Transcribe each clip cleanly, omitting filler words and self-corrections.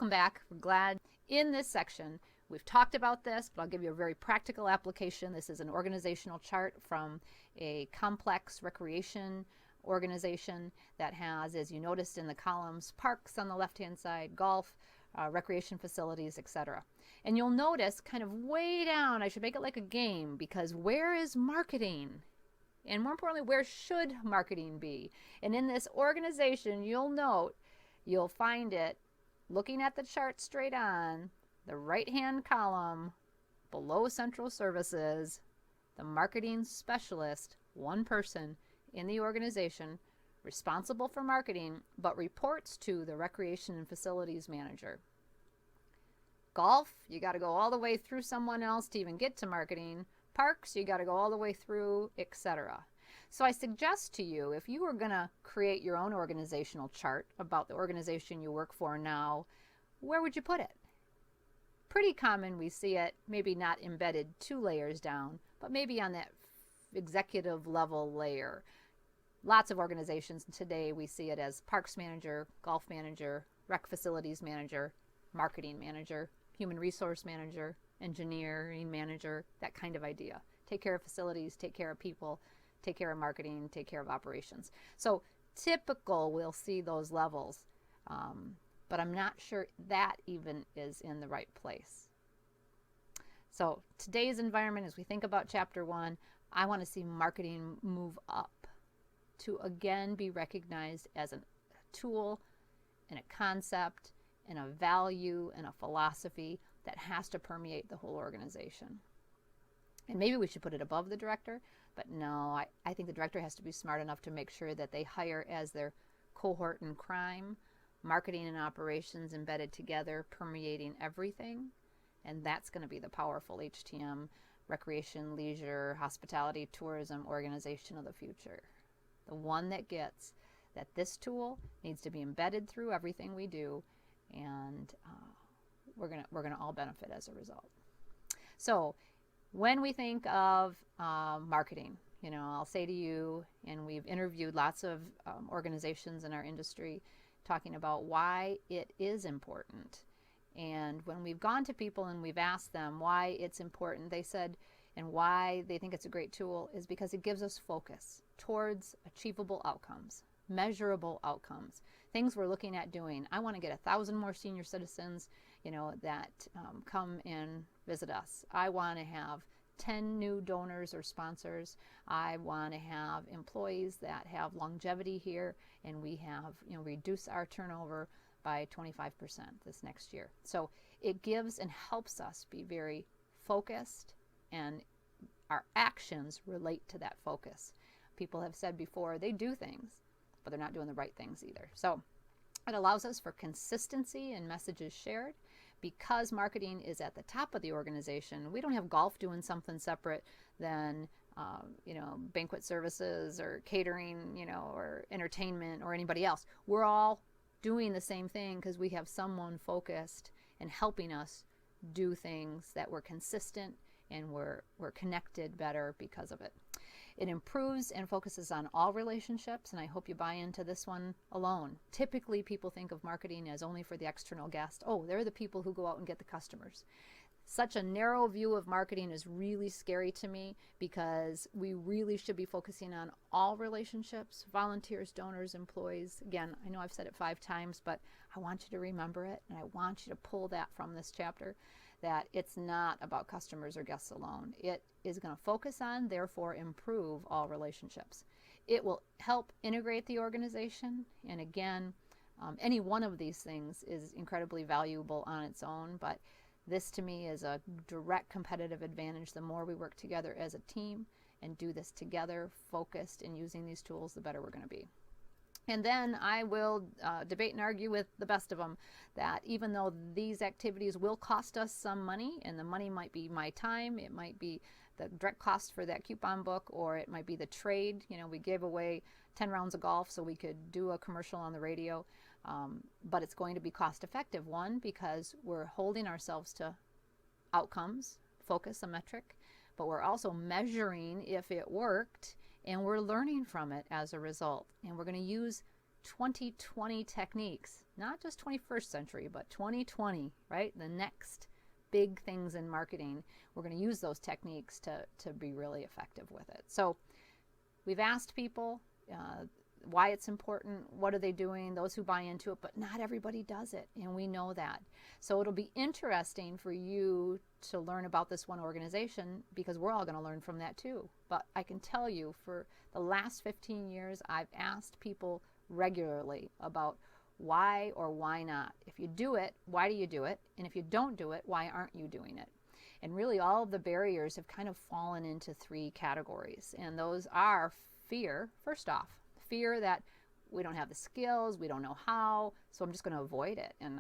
Welcome back. We're glad. In this section, we've talked about this, but I'll give you a very practical application. This is an organizational chart from a complex recreation organization that has, as you noticed in the columns, parks on the left-hand side, golf, recreation facilities, etc. And you'll notice kind of way down, I should make it like a game, because where is marketing? And more importantly, where should marketing be? And in this organization, you'll find it looking at the chart straight on, the right-hand column, below central services, the marketing specialist, one person in the organization responsible for marketing, but reports to the recreation and facilities manager. Golf, you got to go all the way through someone else to even get to marketing. Parks, you got to go all the way through, etc. So I suggest to you, if you were going to create your own organizational chart about the organization you work for now, where would you put it? Pretty common we see it, maybe not embedded 2 layers down, but maybe on that executive level layer. Lots of organizations today we see it as parks manager, golf manager, rec facilities manager, marketing manager, human resource manager, engineering manager, that kind of idea. Take care of facilities, take care of people, take care of marketing, take care of operations. So typical, we'll see those levels, but I'm not sure that even is in the right place. So today's environment, as we think about chapter 1, I want to see marketing move up to again be recognized as a tool and a concept and a value and a philosophy that has to permeate the whole organization. And maybe we should put it above the director, but no, I think the director has to be smart enough to make sure that they hire as their cohort in crime, marketing and operations embedded together, permeating everything. And that's going to be the powerful HTM, recreation, leisure, hospitality, tourism organization of the future. The one that gets that this tool needs to be embedded through everything we do, and we're gonna all benefit as a result. So when we think of marketing, I'll say to you, and we've interviewed lots of organizations in our industry talking about why it is important. And when we've gone to people and we've asked them why it's important, they said, and why they think it's a great tool is because it gives us focus towards achievable outcomes, measurable outcomes, things we're looking at doing. I want to get 1,000 more senior citizens, that come and visit us. I want to have 10 new donors or sponsors. I want to have employees that have longevity here, and we have, reduce our turnover by 25% this next year. So it gives and helps us be very focused, and our actions relate to that focus. People have said before they do things, but they're not doing the right things either. So it allows us for consistency in messages shared. Because marketing is at the top of the organization, we don't have golf doing something separate than banquet services or catering, or entertainment or anybody else. We're all doing the same thing because we have someone focused and helping us do things that we're consistent, and we're connected better because of it. It improves and focuses on all relationships, and I hope you buy into this one alone. Typically, people think of marketing as only for the external guest. Oh, they're the people who go out and get the customers. Such a narrow view of marketing is really scary to me, because we really should be focusing on all relationships, volunteers, donors, employees. Again, I know I've said it 5 times, but I want you to remember it, and I want you to pull that from this chapter, that it's not about customers or guests alone. It is going to focus on, therefore improve all relationships. It will help integrate the organization, and again, any one of these things is incredibly valuable on its own, but this to me is a direct competitive advantage. The more we work together as a team and do this together, focused in using these tools, the better we're going to be. And then I will debate and argue with the best of them that even though these activities will cost us some money, and the money might be my time, it might be the direct cost for that coupon book, or it might be the trade. We gave away 10 rounds of golf so we could do a commercial on the radio, but it's going to be cost effective. One, because we're holding ourselves to outcomes, focus, a metric, but we're also measuring if it worked, and we're learning from it as a result. And we're going to use 2020 techniques, not just 21st century, but 2020, right? The next big things in marketing. We're going to use those techniques to be really effective with it. So we've asked people why it's important, what are they doing, those who buy into it, but not everybody does it, and we know that. So it'll be interesting for you to learn about this one organization, because we're all going to learn from that too. But I can tell you, for the last 15 years, I've asked people regularly about why or why not. If you do it, why do you do it? And if you don't do it, why aren't you doing it? And really all of the barriers have kind of fallen into 3 categories, and those are fear, first off. Fear that we don't have the skills, we don't know how, so I'm just going to avoid it. And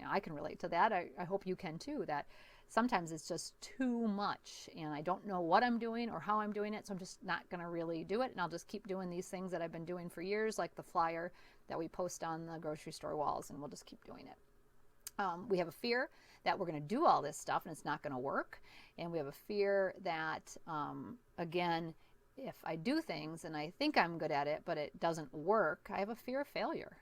I can relate to that. I hope you can too, that sometimes it's just too much and I don't know what I'm doing or how I'm doing it, so I'm just not going to really do it, and I'll just keep doing these things that I've been doing for years, like the flyer that we post on the grocery store walls, and we'll just keep doing it. We have a fear that we're going to do all this stuff and it's not going to work, and we have a fear that, again, if I do things and I think I'm good at it, but it doesn't work, I have a fear of failure,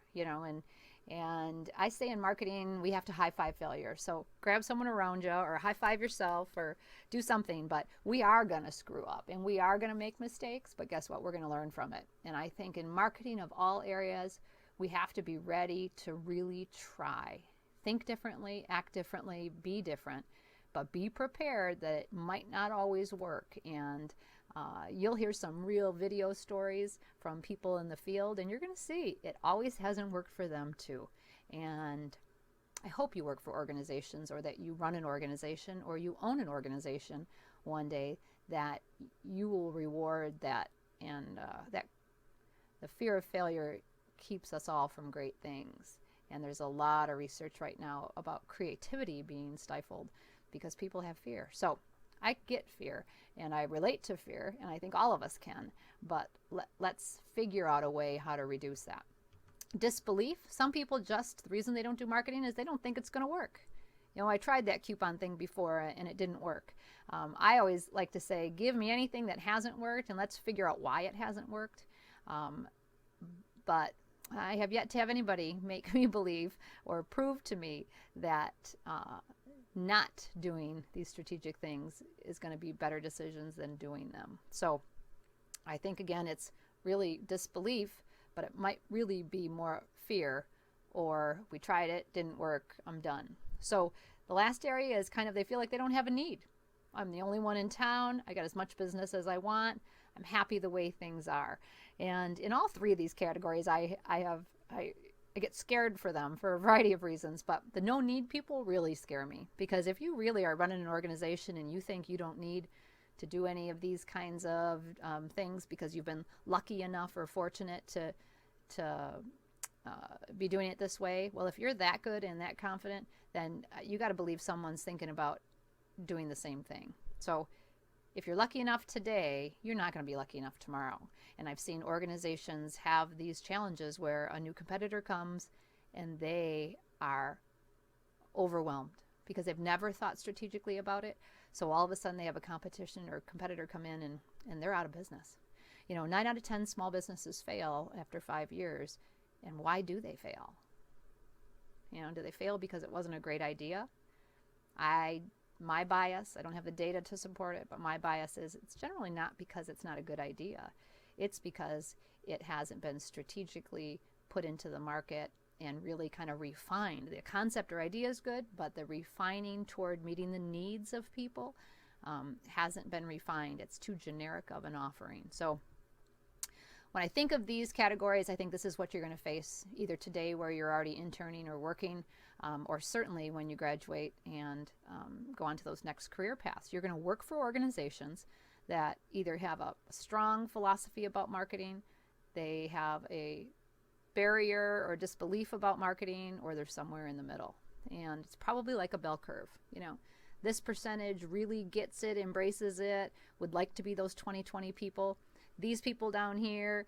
and I say in marketing, we have to high five failure. So grab someone around you or high five yourself or do something, but we are going to screw up and we are going to make mistakes, but guess what? We're going to learn from it. And I think in marketing of all areas, we have to be ready to really try. Think differently, act differently, be different, but be prepared that it might not always work. And you'll hear some real video stories from people in the field, and you're going to see it always hasn't worked for them too. And I hope you work for organizations, or that you run an organization, or you own an organization one day, that you will reward that, and that the fear of failure keeps us all from great things. And there's a lot of research right now about creativity being stifled because people have fear. So I get fear and I relate to fear, and I think all of us can, but let's figure out a way how to reduce that. Disbelief. Some people the reason they don't do marketing is they don't think it's going to work. I tried that coupon thing before and it didn't work. I always like to say, give me anything that hasn't worked and let's figure out why it hasn't worked. But I have yet to have anybody make me believe or prove to me that not doing these strategic things is going to be better decisions than doing them. So I think, again, it's really disbelief, but it might really be more fear, or we tried it, didn't work, I'm done. So the last area is kind of they feel like they don't have a need. I'm the only one in town. I got as much business as I want. I'm happy the way things are. And in all 3 of these categories, I get scared for them for a variety of reasons, but the no need people really scare me, because if you really are running an organization and you think you don't need to do any of these kinds of things because you've been lucky enough or fortunate to be doing it this way, well, if you're that good and that confident, then you got to believe someone's thinking about doing the same thing. So if you're lucky enough today, you're not going to be lucky enough tomorrow. And I've seen organizations have these challenges where a new competitor comes and they are overwhelmed because they've never thought strategically about it. So all of a sudden they have a competition or competitor come in and they're out of business. 9 out of 10 small businesses fail after 5 years. And why do they fail? Do they fail because it wasn't a great idea? My bias, I don't have the data to support it, but my bias is it's generally not because it's not a good idea. It's because it hasn't been strategically put into the market and really kind of refined. The concept or idea is good, but the refining toward meeting the needs of people hasn't been refined. It's too generic of an offering. So when I think of these categories, I think this is what you're going to face either today where you're already interning or working, or certainly when you graduate and go on to those next career paths. You're going to work for organizations that either have a strong philosophy about marketing, they have a barrier or disbelief about marketing, or they're somewhere in the middle. And it's probably like a bell curve. This percentage really gets it, embraces it, would like to be those 20/20 people. These people down here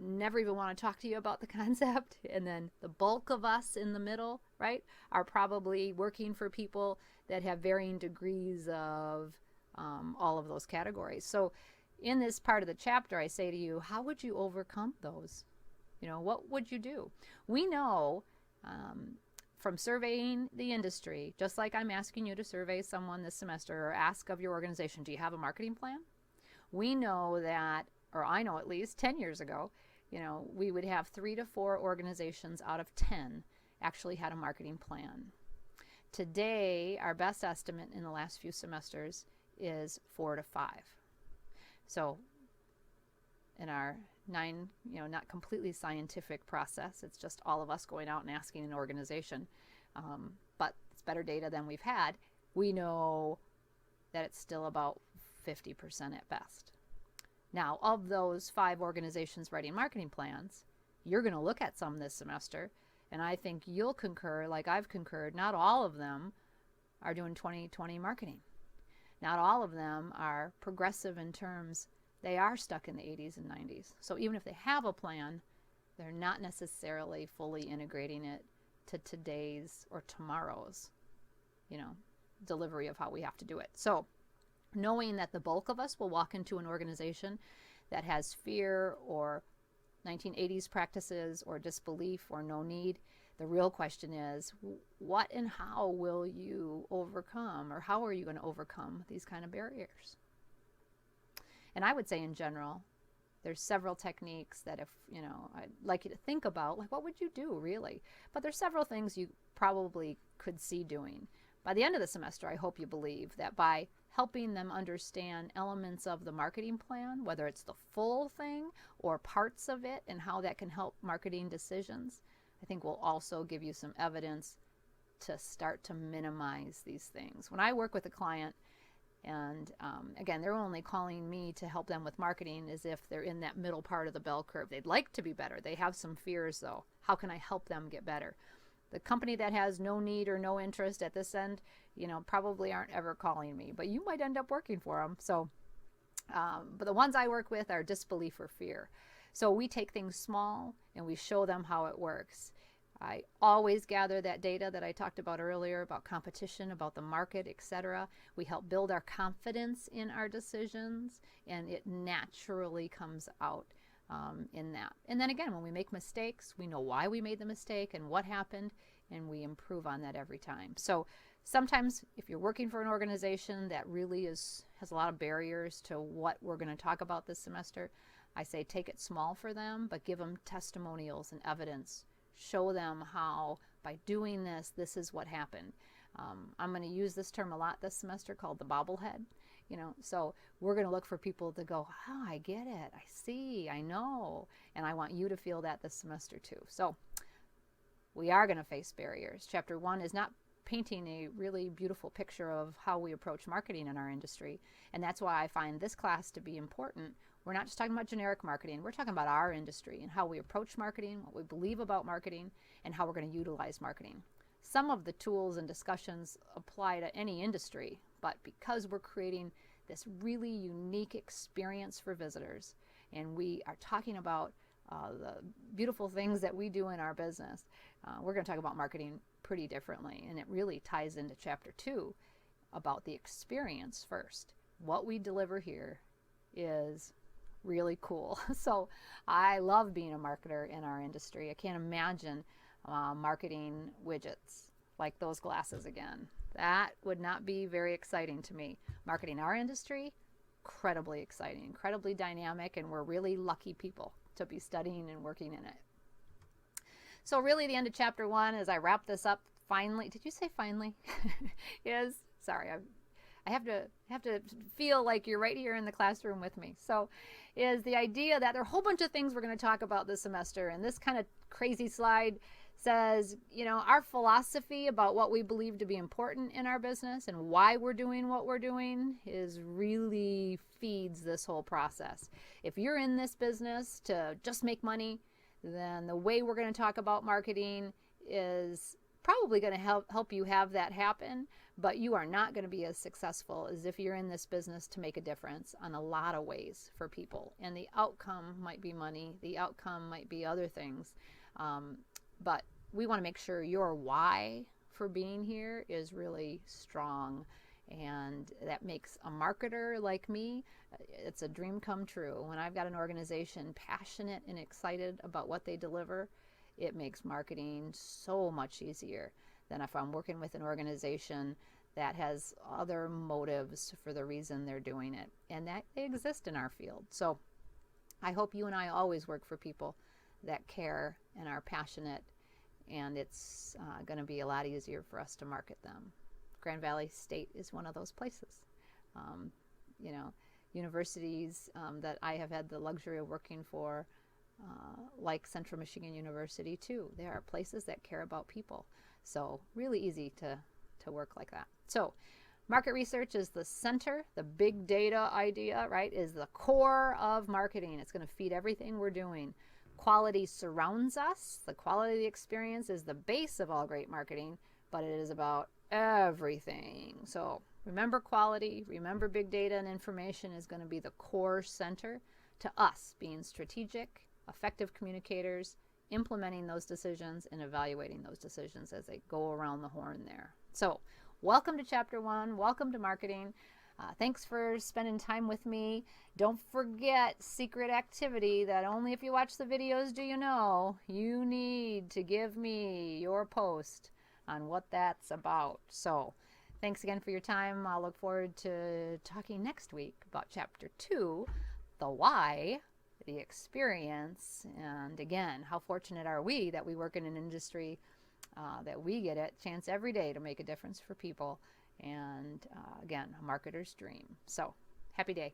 never even want to talk to you about the concept. And then the bulk of us in the middle, right, are probably working for people that have varying degrees of all of those categories. So in this part of the chapter, I say to you, how would you overcome those? What would you do? We know from surveying the industry, just like I'm asking you to survey someone this semester or ask of your organization, do you have a marketing plan? We know that, or I know at least 10 years ago, we would have 3 to 4 organizations out of 10 actually had a marketing plan. Today, our best estimate in the last few semesters is 4 to 5. So in our not completely scientific process, it's just all of us going out and asking an organization, but it's better data than we've had. We know that it's still about 50% at best. Now, of those 5 organizations writing marketing plans, you're going to look at some this semester, and I think you'll concur, like I've concurred, not all of them are doing 2020 marketing. Not all of them are progressive in terms they are stuck in the 80s and 90s. So even if they have a plan, they're not necessarily fully integrating it to today's or tomorrow's, delivery of how we have to do it. So knowing that the bulk of us will walk into an organization that has fear or 1980s practices or disbelief or no need, the real question is, what and how will you overcome, or how are you going to overcome these kind of barriers? And I would say in general, there's several techniques that I'd like you to think about, like what would you do really? But there's several things you probably could see doing. By the end of the semester, I hope you believe that by helping them understand elements of the marketing plan, whether it's the full thing or parts of it and how that can help marketing decisions, I think will also give you some evidence to start to minimize these things. When I work with a client, and again, they're only calling me to help them with marketing as if they're in that middle part of the bell curve. They'd like to be better. They have some fears though. How can I help them get better? The company that has no need or no interest at this end, probably aren't ever calling me, but you might end up working for them. So, but the ones I work with are disbelief or fear. So we take things small and we show them how it works. I always gather that data that I talked about earlier about competition, about the market, etc. We help build our confidence in our decisions, and it naturally comes out in that. And then again, when we make mistakes, we know why we made the mistake and what happened, and we improve on that every time. So sometimes if you're working for an organization that really has a lot of barriers to what we're going to talk about this semester, I say take it small for them, but give them testimonials and evidence. Show them how by doing this is what happened. I'm going to use this term a lot this semester called the bobblehead. So we're going to look for people to go, oh, I get it. I see. I know. And I want you to feel that this semester too. So we are going to face barriers. Chapter 1 is not painting a really beautiful picture of how we approach marketing in our industry. And that's why I find this class to be important. We're not just talking about generic marketing. We're talking about our industry and how we approach marketing, what we believe about marketing, and how we're going to utilize marketing. Some of the tools and discussions apply to any industry, but because we're creating this really unique experience for visitors, and we are talking about the beautiful things that we do in our business, we're going to talk about marketing pretty differently, and it really ties into Chapter 2 about the experience first. What we deliver here is really cool. So I love being a marketer in our industry. I can't imagine marketing widgets like those glasses again. That would not be very exciting to me. Marketing our industry, incredibly exciting, incredibly dynamic, and we're really lucky people to be studying and working in it. So really the end of Chapter 1, as I wrap this up, finally, did you say finally? Is, sorry, I have to feel like you're right here in the classroom with me. So is the idea that there are a whole bunch of things we're going to talk about this semester, and this kind of crazy slide says, our philosophy about what we believe to be important in our business and why we're doing what we're doing is really feeds this whole process. If you're in this business to just make money, then the way we're going to talk about marketing is probably going to help you have that happen, but you are not going to be as successful as if you're in this business to make a difference on a lot of ways for people. And the outcome might be money, the outcome might be other things, but we want to make sure your why for being here is really strong And that makes a marketer like me, it's a dream come true. When I've got an organization passionate and excited about what they deliver, it makes marketing so much easier than if I'm working with an organization that has other motives for the reason they're doing it. And that they exist in our field. So I hope you and I always work for people that care and are passionate, and it's going to be a lot easier for us to market them. Grand Valley State is one of those places. You know, universities that I have had the luxury of working for, like Central Michigan University too. There are places that care about people. So really easy to work like that. So market research is the center. The big data idea, right, is the core of marketing. It's going to feed everything we're doing. Quality surrounds us. The quality of the experience is the base of all great marketing, but it is about everything. So remember quality, remember big data and information is going to be the core center to us being strategic, effective communicators, implementing those decisions and evaluating those decisions as they go around the horn there. So welcome to Chapter 1. Welcome to marketing. Thanks for spending time with me. Don't forget secret activity that only if you watch the videos do you know. You need to give me your post on what that's about. So thanks again for your time. I'll look forward to talking next week about Chapter 2, the why, the experience, and again, how fortunate are we that we work in an industry that we get a chance every day to make a difference for people, and again, a marketer's dream. So happy day.